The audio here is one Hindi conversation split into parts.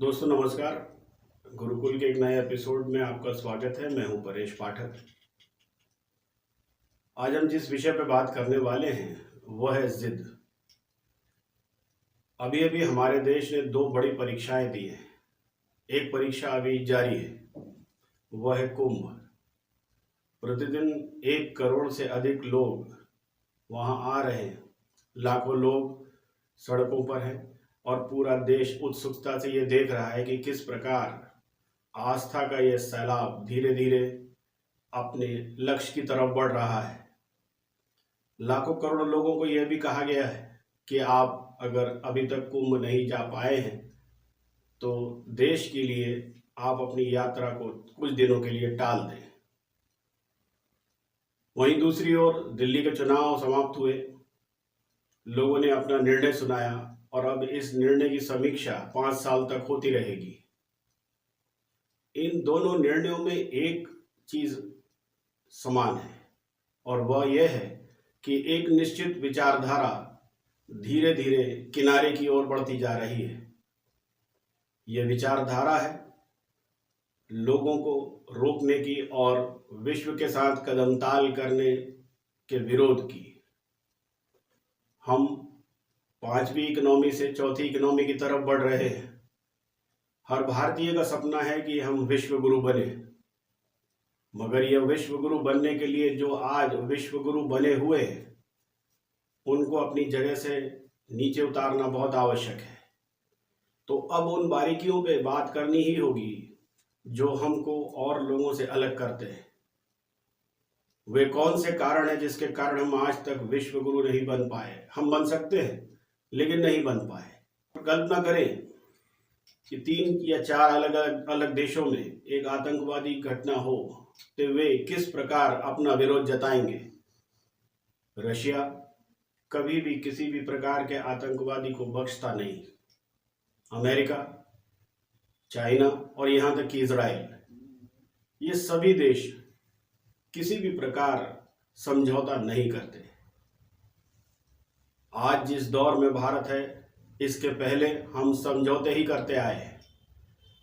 दोस्तों नमस्कार। गुरुकुल के एक नए एपिसोड में आपका स्वागत है। मैं हूं परेश पाठक। आज हम जिस विषय पर बात करने वाले हैं वह है जिद। अभी अभी हमारे देश ने दो बड़ी परीक्षाएं दी हैं। एक परीक्षा अभी जारी है, वह है कुंभ। प्रतिदिन 1 करोड़ से अधिक लोग वहां आ रहे हैं। लाखों लोग सड़कों पर हैं और पूरा देश उत्सुकता से ये देख रहा है कि किस प्रकार आस्था का यह सैलाब धीरे धीरे अपने लक्ष्य की तरफ बढ़ रहा है। लाखों करोड़ लोगों को यह भी कहा गया है कि आप अगर अभी तक कुंभ नहीं जा पाए हैं तो देश के लिए आप अपनी यात्रा को कुछ दिनों के लिए टाल दें। वहीं दूसरी ओर दिल्ली के चुनाव समाप्त हुए, लोगों ने अपना निर्णय सुनाया और अब इस निर्णय की समीक्षा 5 साल तक होती रहेगी। इन दोनों निर्णयों में एक चीज समान है और वह यह है कि एक निश्चित विचारधारा धीरे धीरे किनारे की ओर बढ़ती जा रही है। यह विचारधारा है लोगों को रोकने की और विश्व के साथ कदम ताल करने के विरोध की। हम 5वीं इकोनॉमी से चौथी इकोनॉमी की तरफ बढ़ रहे हैं। हर भारतीय का सपना है कि हम विश्व गुरु बने, मगर यह विश्व गुरु बनने के लिए जो आज विश्व गुरु बने हुए हैं उनको अपनी जगह से नीचे उतारना बहुत आवश्यक है। तो अब उन बारीकियों पे बात करनी ही होगी जो हमको और लोगों से अलग करते हैं। वे कौन से कारण हैं जिसके कारण हम आज तक विश्व गुरु नहीं बन पाए। हम बन सकते हैं लेकिन नहीं बन पाए। कल्पना करें कि 3 या 4 अलग अलग देशों में एक आतंकवादी घटना हो तो वे किस प्रकार अपना विरोध जताएंगे। रशिया कभी भी किसी भी प्रकार के आतंकवादी को बख्शता नहीं। अमेरिका, चाइना और यहाँ तक कि इजराइल, ये सभी देश किसी भी प्रकार समझौता नहीं करते। आज जिस दौर में भारत है इसके पहले हम समझौते ही करते आए हैं।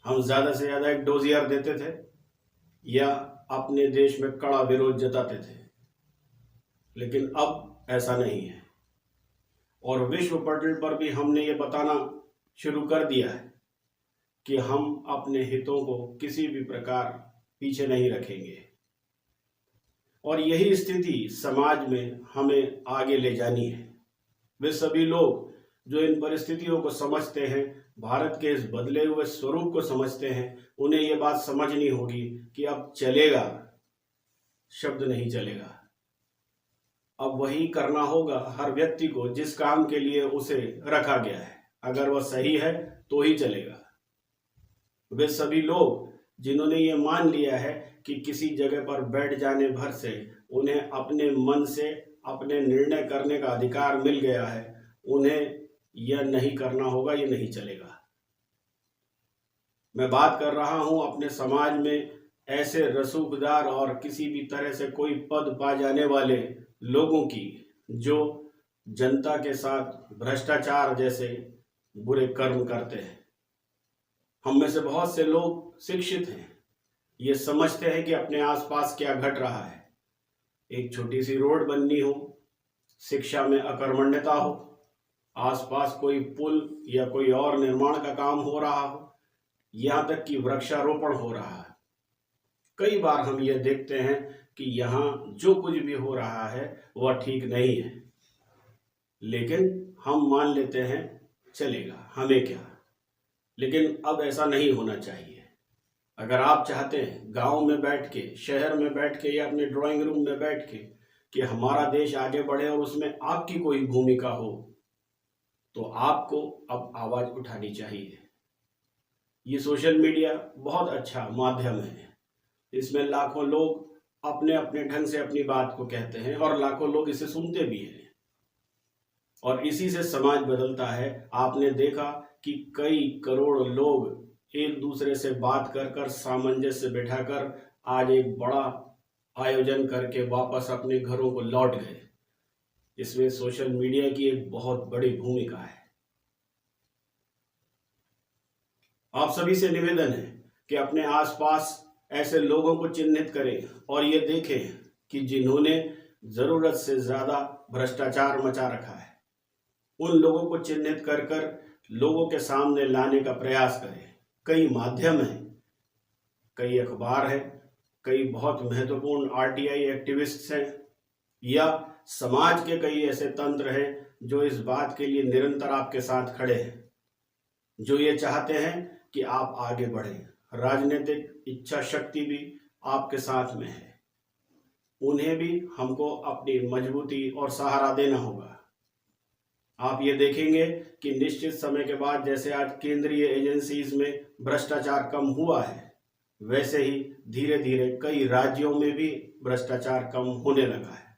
हम ज़्यादा से ज़्यादा एक डोजियर देते थे या अपने देश में कड़ा विरोध जताते थे, लेकिन अब ऐसा नहीं है। और विश्व पटल पर भी हमने ये बताना शुरू कर दिया है कि हम अपने हितों को किसी भी प्रकार पीछे नहीं रखेंगे। और यही स्थिति समाज में हमें आगे ले जानी है। वे सभी लोग जो इन परिस्थितियों को समझते हैं, भारत के इस बदले हुए स्वरूप को समझते हैं, उन्हें ये बात समझनी होगी कि अब चलेगा शब्द नहीं चलेगा। अब वही करना होगा हर व्यक्ति को जिस काम के लिए उसे रखा गया है। अगर वह सही है तो ही चलेगा। वे सभी लोग जिन्होंने ये मान लिया है कि किसी जगह पर बैठ जाने भर से उन्हें अपने मन से अपने निर्णय करने का अधिकार मिल गया है, उन्हें यह नहीं करना होगा, ये नहीं चलेगा। मैं बात कर रहा हूं अपने समाज में ऐसे रसूखदार और किसी भी तरह से कोई पद पा जाने वाले लोगों की जो जनता के साथ भ्रष्टाचार जैसे बुरे कर्म करते हैं। हम में से बहुत से लोग शिक्षित हैं, ये समझते हैं कि अपने आसपास क्या घट रहा है। एक छोटी सी रोड बननी हो, शिक्षा में अकर्मण्यता हो, आसपास कोई पुल या कोई और निर्माण का काम हो रहा हो, यहाँ तक कि वृक्षारोपण हो रहा है। कई बार हम ये देखते हैं कि यहाँ जो कुछ भी हो रहा है वह ठीक नहीं है, लेकिन हम मान लेते हैं चलेगा, हमें क्या। लेकिन अब ऐसा नहीं होना चाहिए। अगर आप चाहते हैं गांव में बैठ के, शहर में बैठ के या अपने ड्राइंग रूम में बैठ के कि हमारा देश आगे बढ़े और उसमें आपकी कोई भूमिका हो, तो आपको अब आवाज उठानी चाहिए। ये सोशल मीडिया बहुत अच्छा माध्यम है। इसमें लाखों लोग अपने अपने ढंग से अपनी बात को कहते हैं और लाखों लोग इसे सुनते भी हैं और इसी से समाज बदलता है। आपने देखा कि कई करोड़ लोग एक दूसरे से बात कर कर, सामंजस्य बैठाकर आज एक बड़ा आयोजन करके वापस अपने घरों को लौट गए। इसमें सोशल मीडिया की एक बहुत बड़ी भूमिका है। आप सभी से निवेदन है कि अपने आसपास ऐसे लोगों को चिन्हित करें और ये देखें कि जिन्होंने जरूरत से ज्यादा भ्रष्टाचार मचा रखा है, उन लोगों को चिन्हित कर कर लोगों के सामने लाने का प्रयास करें। कई माध्यम हैं, कई अखबार हैं, कई बहुत महत्वपूर्ण आरटीआई एक्टिविस्ट्स हैं, या समाज के कई ऐसे तंत्र हैं जो इस बात के लिए निरंतर आपके साथ खड़े हैं, जो ये चाहते हैं कि आप आगे बढ़ें। राजनीतिक इच्छा शक्ति भी आपके साथ में है, उन्हें भी हमको अपनी मजबूती और सहारा देना होगा। आप ये देखेंगे कि निश्चित समय के बाद जैसे आज केंद्रीय एजेंसीज में भ्रष्टाचार कम हुआ है, वैसे ही धीरे धीरे कई राज्यों में भी भ्रष्टाचार कम होने लगा है।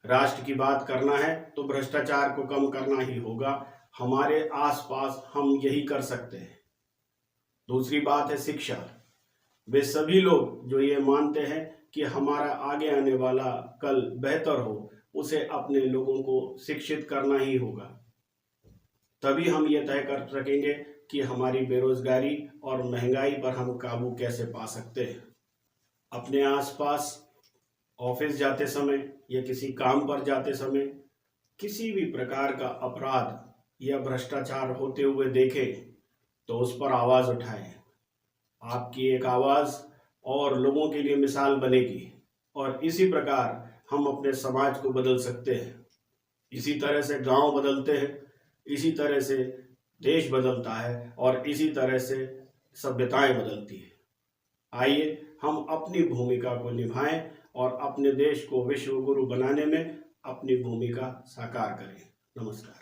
राष्ट्र की बात करना है तो भ्रष्टाचार को कम करना ही होगा। हमारे आसपास हम यही कर सकते हैं। दूसरी बात है शिक्षा। वे सभी लोग जो ये मानते हैं कि हमारा आगे आने वाला कल बेहतर हो, उसे अपने लोगों को शिक्षित करना ही होगा। तभी हम ये तय कर सकेंगे कि हमारी बेरोजगारी और महंगाई पर हम काबू कैसे पा सकते हैं। अपने आसपास ऑफिस जाते समय या किसी काम पर जाते समय किसी भी प्रकार का अपराध या भ्रष्टाचार होते हुए देखें तो उस पर आवाज उठाएं। आपकी एक आवाज और लोगों के लिए मिसाल बनेगी और इसी प्रकार हम अपने समाज को बदल सकते हैं। इसी तरह से गांव बदलते हैं, इसी तरह से देश बदलता है और इसी तरह से सभ्यताएं बदलती है। आइए हम अपनी भूमिका को निभाएं और अपने देश को विश्व गुरु बनाने में अपनी भूमिका साकार करें। नमस्कार।